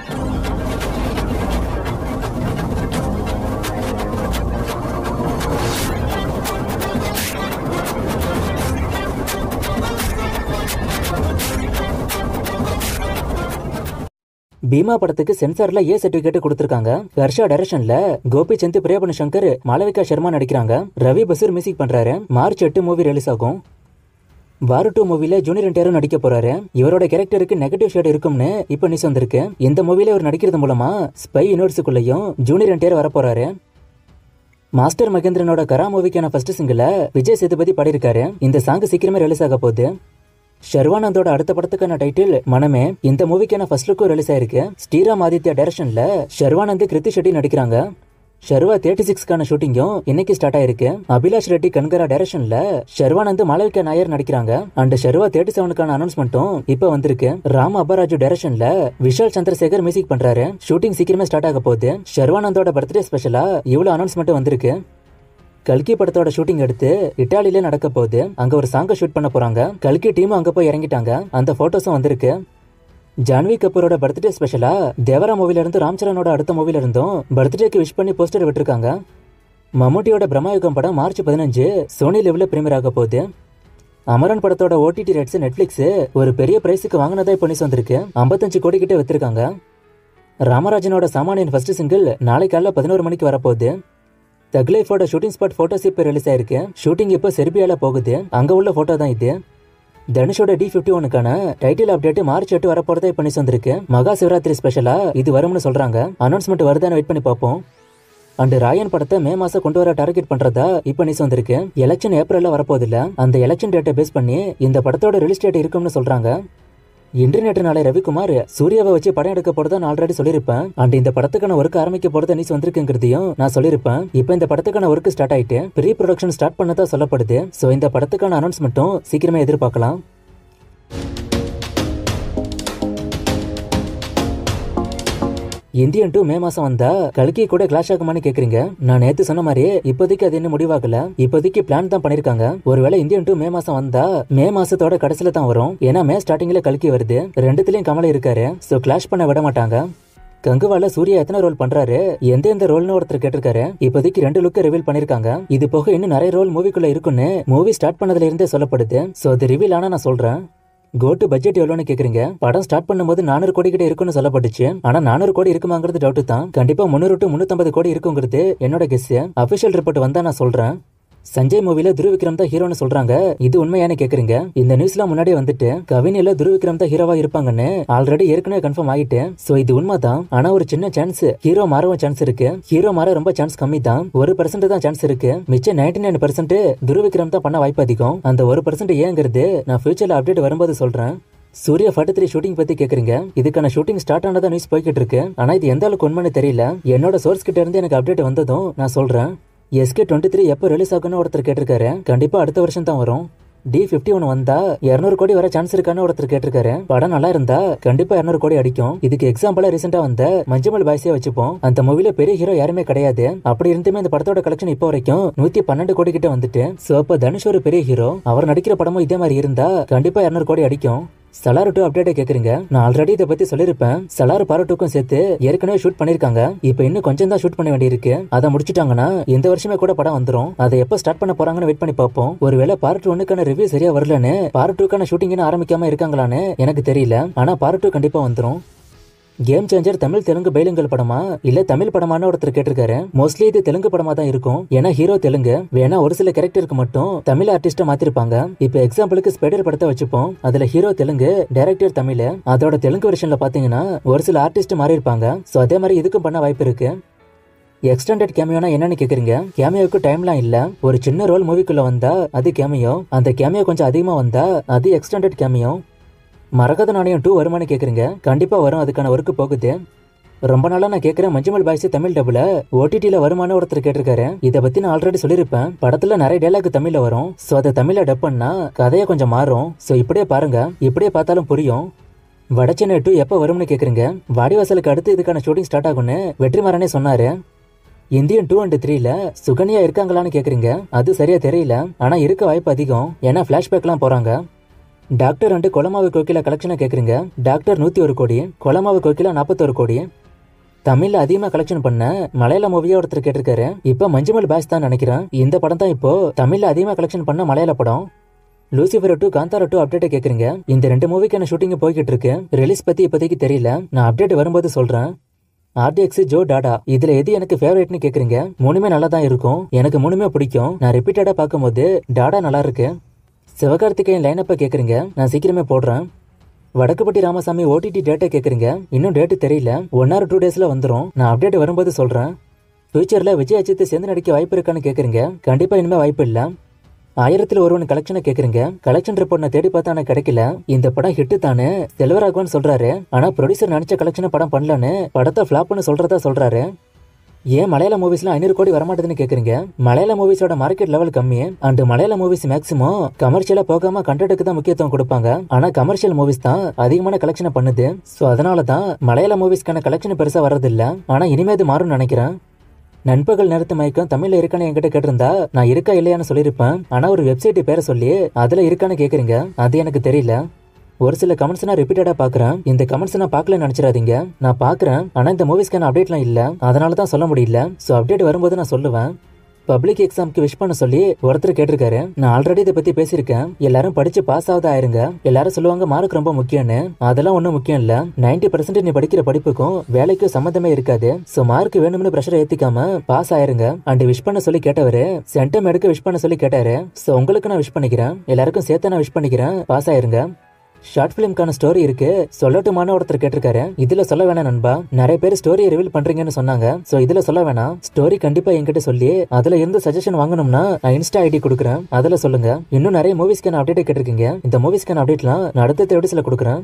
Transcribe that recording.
பீமா படத்துக்கு சென்சார்ல ஏ சர்டிபிகேட் கொடுத்திருக்காங்க. ஹர்ஷா டைரக்ஷன்ல கோபி சந்த், பிரியபண சங்கர், மாளவிகா சர்மா நடிக்கிறாங்க. ரவி பசூர் மியூசிக் பண்றாரு. மார்ச் 8 மூவி ரிலீஸ் ஆகும். வார் 2 மூவில ஜூனியர் என்டிஆர் நடிக்க போறாரு. இவரோட கேரக்டருக்கு நெகட்டிவ் ஷேட் இருக்கும்னு இப்ப நியூஸ் வந்திருக்கு. இந்த மூவில இவர் நடிக்கிறது மூலமா ஸ்பை யூனிவர்ஸுக்குள்ளேயும் ஜூனியர் என்டிஆர் வர போறாரு. மாஸ்டர் மகேந்திரனோட கரா மூவிக்கான ஃபர்ஸ்ட் சிங்கிள விஜய் சேதுபதி பாடியிருக்காரு. இந்த சாங் சீக்கிரமே ரிலீஸ் ஆக போகுது. ஷர்வானந்தோட அடுத்த படத்துக்கான டைட்டில் மனமே. இந்த மூவிக்கான ஃபர்ஸ்ட் லுக்கும் ரிலீஸ் ஆயிருக்கு. ஸ்ரீராம் ஆதித்யா டைரக்ஷன்ல ஷர்வானந்த், கிருத்தி ஷெட்டி நடிக்கிறாங்க. ஷர்வா 36க்கான ஷூட்டிங்கும் இன்னைக்கு ஸ்டார்ட் ஆயிருக்கு. அபிலாஷ் ரெட்டி கன்கரா டைரக்ஷன்ல ஷர்வானந்த், மாளவிகா நாயர் நடிக்கிறாங்க. அண்ட் ஷர்வா 37க்கான அனௌன்ஸ்மெண்ட்டும் இப்ப வந்திருக்கு. ராம் அபராஜு டைரக்ஷன்ல விஷால் சந்திரசேகர் மியூசிக் பண்றாரு. ஷூட்டிங் சீக்கிரமே ஸ்டார்ட் ஆக போகுது. ஷர்வானந்தோட பர்த்டே ஸ்பெஷலா இவ்வளவு அனௌன்ஸ்மெண்ட் வந்திருக்கு. கல்கி படத்தோட ஷூட்டிங் எடுத்து இட்டாலியில நடக்க போகுது. அங்க ஒரு சாங்க ஷூட் பண்ண போறாங்க. கல்கி டீம் அங்க போய் இறங்கிட்டாங்க. அந்த போட்டோஸும் வந்திருக்கு. ஜான்வி கபூரோட பர்த்டே ஸ்பெஷலா தேவரா மூவில இருந்து ராம் சரணோட அடுத்த மூவில இருந்தும் பர்த்டேக்கு விஷ் பண்ணி போஸ்டர் விட்டுருக்காங்க. மம்முட்டியோட பிரம்மயுகம் படம் மார்ச் 15 சோனி லெவ்ல பிரீமியர் ஆக போகுது. அமரன் படத்தோட ஓடிடி ரைட்ஸ் நெட்ஃபிளிக்ஸ் ஒரு பெரிய பிரைஸுக்கு வாங்கினதா இப்ப நியூஸ் வந்திருக்கு. 55 கோடி கிட்ட வித்திருக்காங்க. ராமராஜனோட சாமானியன் ஃபர்ஸ்ட் சிங்கிள் நாளை காலைல 11 மணிக்கு வரப்போகுது. தக் லைஃபோட ஷூட்டிங் ஸ்பாட் போட்டோஸ் இப்ப ரிலீஸ் ஆயிருக்கு. ஷூட்டிங் இப்ப செர்பியால போகுது. அங்க உள்ள போட்டோ தான் இது. தனுஷோட D51க்கான டைட்டில் அப்டேட் மார்ச் 8 வரப்போறதா இப்ப நியூஸ் வந்திருக்கு. மகா சிவராத்திரி ஸ்பெஷலா இது வரும்னு சொல்றாங்க. அனௌன்ஸ்மெண்ட் வருதான்னு வெயிட் பண்ணி பார்ப்போம். அண்ட் ராயன் படத்தை மே மாசம் கொண்டு வர டார்கெட் பண்றதா இப்ப நியூஸ் வந்திருக்கு. எலெக்ஷன் ஏப்ரல்ல வரப்போதில்ல. அந்த எலெக்ஷன் டேட்டை பேஸ் பண்ணி இந்த படத்தோட ரிலீஸ் டேட் இருக்கும்னு சொல்றாங்க. இன்டர்நெட் நாளை ரவிக்குமார் சூர்யாவை வச்சு படம் எடுக்க போறதா நான் ஆல்ரெடி சொல்லியிருப்பேன். அண்ட் இந்த படத்துக்கான ஒர்க் ஆரம்பிக்க போறதா நியூஸ் வந்திருக்குங்கிறதையும் நான் சொல்லியிருப்பேன். இப்போ இந்த படத்துக்கான ஒர்க் ஸ்டார்ட் ஆயிட்டு ப்ரீ ப்ரொடக்ஷன் ஸ்டார்ட் பண்ணதா சொல்லப்படுது. சோ இந்த படத்துக்கான அனௌன்ஸ்மெண்ட்டும் சீக்கிரமே எதிர்பார்க்கலாம். இந்தியன் 2 மே மாசம் வந்தா கல்கி கூட கிளாஷ் ஆகுமான்னு கேக்குறீங்க. நான் நேத்து சொன்ன மாதிரியே இப்போதைக்கு அது இன்னும் முடிவாகல. இப்போதைக்கு பிளான் தான் பண்ணிருக்காங்க. ஒருவேளை இந்தியன் 2 மே மாசம் வந்தா மே மாசத்தோட கடைசியில தான் வரும். ஏன்னா மே ஸ்டார்டிங்ல கல்கி வருது. ரெண்டுத்திலயும் கமலை இருக்காரு. சோ கிளாஷ் பண்ண விட மாட்டாங்க. கங்குவால சூர்யா எத்தனை ரோல் பண்றாரு, எந்த ரோல்னு ஒருத்தர் கேட்டிருக்காரு. இப்போதைக்கு 2 லுக் ரிவீல் பண்ணிருக்காங்க. இது போக இன்னும் நிறைய ரோல் மூவிக்குள்ள இருக்குன்னு மூவி ஸ்டார்ட் பண்ணதுல இருந்தே சொல்லப்படுது. சோ அது ரிவீல் ஆனா நான் சொல்றேன். கோட்டு பட்ஜெட் எவ்வளவுன்னு கேக்குறீங்க. படம் ஸ்டார்ட் பண்ணும்போது 400 கோடி கிட்ட இருக்குன்னு சொல்லப்பட்டுச்சு. ஆனா 400 கோடி இருக்குமாங்கிறது டவுட் தான். கண்டிப்பா 300 to 350 கோடி இருக்குங்கிறது என்னோட கெஸ். அபிஷியல் ரிப்போர்ட் வந்தா நான் சொல்றேன். சஞ்சய் மூவில துருவிக்ரம் தான் ஹீரோன்னு சொல்றாங்க. இது உண்மையான கேக்குறீங்க. இந்த நியூஸ்ல முன்னாடியே வந்துட்டு கவினில துருவிக்ரம் தான் ஹீரோவா இருப்பாங்கன்னு ஆல்ரெடி ஏற்கனவே கன்ஃபார்ம் ஆகிட்டு. சோ இது உண்மைதான். ஆனா ஒரு சின்ன சான்ஸ் ஹீரோ மாறவும் சான்ஸ் இருக்கு. ஹீரோ மாற ரொம்ப சான்ஸ் கம்மி தான். 1% தான் சான்ஸ் இருக்கு. மிச்சம் 99% துருவிக்ரம் தான் பண்ண வாய்ப்பு அதிகம். அந்த 1% ஏங்கிறது நான் ஃபியூச்சர்ல அப்டேட் வரும்போது சொல்றேன். சூர்யா 43 ஷூட்டிங் பத்தி கேக்குறீங்க. இதுக்கான ஷூட்டிங் ஸ்டார்ட் ஆனதா நியூஸ் போய்கிட்டு இருக்கு. ஆனா இது எந்த அளவுக்கு உண்மைன்னு தெரியல. என்னோட சோர்ஸ் கிட்ட இருந்து எனக்கு அப்டேட் வந்ததும் நான் சொல்றேன். SK23 எப்போ ரிலீஸ் ஆகுன்னு ஒருத்தர் கேட்டிருக்காரு. கண்டிப்பா அடுத்த வருஷம் தான் வரும். D51 வந்தா 200 கோடி வர சான்ஸ் இருக்கான்னு ஒருத்தர் கேட்டிருக்காரு. படம் நல்லா இருந்தா கண்டிப்பா 200 கோடி அடிக்கும். இதுக்கு எக்ஸாம்பிளா ரீசெண்டா வந்த மஞ்சமல் பாய்ஸே வச்சுப்போம். அந்த மூவில பெரிய ஹீரோ யாருமே கிடையாது. அப்படி இருந்துமே இந்த படத்தோட கலெக்ஷன் இப்போ வரைக்கும் 112 கோடி கிட்ட வந்துட்டு. சோ அப்ப தனுஷ் ஒரு பெரிய ஹீரோ. அவர் நடிக்கிற படமும் இதே மாதிரி இருந்தா கண்டிப்பா 200 கோடி அடிக்கும். சலார் 2 அப்டேட் கேக்குறீங்க. நான் ஆல்ரெடி இதை பத்தி சொல்லிருப்பேன். சலார் பார்ட் 2க்கும் சேர்த்து ஏற்கனவே ஷூட் பண்ணிருக்காங்க. இப்போ இன்னும் கொஞ்சம் தான் ஷூட் பண்ண வேண்டியிருக்கு. அதை முடிச்சிட்டாங்கன்னா இந்த வருஷமே கூட படம் வந்துரும். அதை எப்ப ஸ்டார்ட் பண்ண போறாங்கன்னு வெயிட் பண்ணி பார்ப்போம். ஒருவேளை பார்ட் 1க்கான ரிவ்யூ சரியா வரலன்னு பார்ட் 2க்கான ஷூட்டிங் ஆரம்பிக்காம இருக்காங்களான்னு எனக்கு தெரியல. ஆனா பார்ட் 2 கண்டிப்பா வந்துரும். Game changer Tamil Telugu bilingual படமா இல்ல தமிழ் படமானு ஒருத்தர் கேட்டிருக்காரு. மோஸ்ட்லி இது தெலுங்கு படமா தான் இருக்கும். ஏன்னா ஹீரோ தெலுங்கு. வேணா ஒரு சில கேரக்டருக்கு மட்டும் தமிழ் ஆர்டிஸ்ட மாத்திருப்பாங்க. இப்ப எக்ஸாம்பிளுக்கு ஸ்பைடர் படத்தை வச்சுப்போம். அதுல ஹீரோ தெலுங்கு, டைரக்டர் தமிழ். அதோட தெலுங்கு வெர்ஷன்ல பாத்தீங்கன்னா ஒரு சில ஆர்டிஸ்ட் மாறி இருப்பாங்க. சோ அதே மாதிரி இதுக்கும் பண்ண வாய்ப்பு இருக்கு. எக்ஸ்டெண்டட் கேமியோனா என்னன்னு கேக்குறீங்க. கேமியோக்கு டைம்லாம் இல்ல. ஒரு சின்ன ரோல் மூவிக்குள்ள வந்தா அது கேமியோ. அந்த கேமியோ கொஞ்சம் அதிகமா வந்தா அது எக்ஸ்டெண்டட் கேமியோ. மரகத நாணயம் 2 வருமானு கேக்குறீங்க. கண்டிப்பா வரும். அதுக்கான ஒர்க் போகுது. ரொம்ப நாளா நான் கேக்குறேன். மஞ்சமல் பாய்ஸ் தமிழ் டபுல OTTல வருமானு ஒருத்தர் கேட்டிருக்காரு. இதை பத்தி நான் ஆல்ரெடி சொல்லியிருப்பேன். படத்துல நிறைய டைலாக் தமிழ்ல வரும். சோ அதை தமிழ்ல டப் பண்ணா கதையை கொஞ்சம் மாறும். சோ இப்படியே பாருங்க. இப்படியே பார்த்தாலும் புரியும். வடச்சென்னை 2 எப்ப வரும்னு கேக்குறீங்க. வாடிவாசலுக்கு அடுத்து இதுக்கான ஷூட்டிங் ஸ்டார்ட் ஆகும்னு வெற்றிமாறனே சொன்னாரு. இந்தியன் 2 and 3ல சுகன்யா இருக்காங்களான்னு கேக்குறீங்க. அது சரியா தெரியல. ஆனா இருக்க வாய்ப்பு அதிகம். ஏன்னா பிளாஷ்பேக்லாம் போறாங்க. டாக்டர் அண்டு கொலமாவு கோகிலா கலெக்ஷனை கேக்குறீங்க. டாக்டர் 101 கோடி, கொலமாவு கோகிலா 41 கோடி. தமிழ்ல அதிகமா கலெக்ஷன் பண்ண மலையாள மூவியா ஒருத்தர் கேட்டிருக்காரு. இப்ப மஞ்சுமல் பாய்ஸ் தான் நினைக்கிறேன். இந்த படம் தான் இப்போ தமிழ்ல அதிகமா கலெக்ஷன் பண்ண மலையாள படம். லூசிஃபர் 2 காந்தாரா 2 அப்டேட் கேக்குறீங்க. இந்த 2 மூவிக்கான ஷூட்டிங் போய்கிட்டு இருக்கு. ரிலீஸ் பத்தி இப்போதைக்கு தெரியல, நான் அப்டேட் வரும்போது சொல்றேன். RDX ஜோ டாடா இதுல எது எனக்கு ஃபேவரட்னு கேக்குறீங்க. மூணுமே நல்லா தான் இருக்கும், எனக்கு மூணுமே பிடிக்கும். நான் ரிப்பீட்டடா பார்க்கும்போது டாடா நல்லா இருக்கு. சிவகார்த்திகேயன் லைனப்ப கேக்குறீங்க, நான் சீக்கிரமே போடுறேன். வடக்குப்பட்டி ராமசாமி OTT டேட்டா கேக்குறீங்க. இன்னும் டேட்டு தெரியல, 1 or 2 டேஸ்ல வந்துடும். நான் அப்டேட் வரும்போது சொல்றேன். ஃபியூச்சர்ல விஜய் அஜித் சேர்ந்து நடிக்க வாய்ப்பு இருக்கான்னு கேக்குறீங்க. கண்டிப்பா இனிமே வாய்ப்பு இல்ல. 1000ல் ஒருவன் கலெக்ஷனை கேக்குறீங்க. கலெக்ஷன் ரிப்போர்ட் நான் தேடி பார்த்தா எனக்கு கிடைக்கல. இந்த படம் ஹிட் தானே செல்வராகவன் சொல்றாரு. ஆனா ப்ரொடியூசர் நினைச்ச கலெக்ஷனை படம் பண்ணலன்னு படத்தை ஃபிளாப்னு சொல்றதா சொல்றாரு. ஏன் மலையாள மூவிஸ்லாம் 500 கோடி வரமாட்டேதுன்னு கேக்குறீங்க. மலையாள மூவிஸோட மார்க்கெட் லெவல் கம்மி. அண்ட் மலையாள மூவிஸ் மேக்ஸிமம் கமர்ஷியலா போகாம கண்டென்ட்டுக்கு தான் முக்கியத்துவம் கொடுப்பாங்க. ஆனா கமர்ஷியல் மூவிஸ் தான் அதிகமான கலெக்ஷனை பண்ணுது. சோ அதனால தான் மலையாள மூவிஸ்க்கான கலெக்ஷன் பெருசா வர்றதில்ல. ஆனா இனிமே அது மாறும்னு நினைக்கிறேன். நண்பகல் நேரத்து மயக்கம் தமிழ்ல இருக்கான்னு என்கிட்ட கேட்டிருந்தா நான் இருக்கா இல்லையான்னு சொல்லியிருப்பேன். ஆனா ஒரு வெப்சைட் பேரை சொல்லி அதுல இருக்கான்னு கேக்குறீங்க. அது எனக்கு தெரியல. ஒரு சில கமெண்ட்ஸ் நான் ரிப்பீட்டடா பாக்குறேன். இந்த கமெண்ட்ஸ் நான் பார்க்கல நினைச்சிடாதீங்க, நான் பாக்குறேன். ஆனா இந்த மூவிஸ்க்கான அப்டேட்லாம் இல்ல, அதனால தான் சொல்ல முடியல. சோ அப்டேட் வரும்போது நான் சொல்லுவேன். பப்ளிக் எக்ஸாம்க்கு விஷ் பண்ண சொல்லி ஒருத்தர் கேட்டிருக்காரு. நான் ஆல்ரெடி இதை பத்தி பேசியிருக்கேன். எல்லாரும் படிச்சு பாஸ் ஆகுதா ஆயிருங்க. எல்லாரும் சொல்லுவாங்க மார்க் ரொம்ப முக்கியம்னு. அதெல்லாம் ஒன்றும் முக்கியம் இல்ல. 90% நீ படிக்கிற படிப்புக்கும் வேலைக்கும் சம்மந்தமே இருக்காது. சோ மார்க் வேணும்னு பிரஷர் ஏத்திக்காம பாஸ் ஆயிருங்க. அண்ட் விஷ் பண்ண சொல்லி கேட்டவரு சென்டம் எடுக்க விஷ் பண்ண சொல்லி கேட்டாரு. சோ உங்களுக்கு நான் விஷ் பண்ணிக்கிறேன், எல்லாருக்கும் சேர்த்து நான் விஷ் பண்ணிக்கிறேன். பாஸ் ஆயிருங்க. ஷார்ட் பிலிம்கான ஸ்டோரி இருக்கு, சொல்லட்டுமான ஒருத்தர் கேட்டிருக்காரு. இதுல சொல்ல வேணாம் நண்பா, நிறைய பேர் ஸ்டோரியை ரிவீல் பண்றீங்கன்னு சொன்னாங்க. சோ இதுல சொல்ல வேணாம். ஸ்டோரி கண்டிப்பா என்கிட்ட சொல்லி அதுல இருந்து சஜஷன் வாங்கணும்னா நான் இன்ஸ்டா ஐடி கொடுக்குறேன், அதுல சொல்லுங்க. இன்னும் நிறைய மூவிஸ்க்கான அப்டேட் கேட்டிருக்கீங்க. இந்த மூவிஸ்க்கான அப்டேட்லாம் நான் அடுத்த வீடியோஸ்ல கொடுக்குறேன்.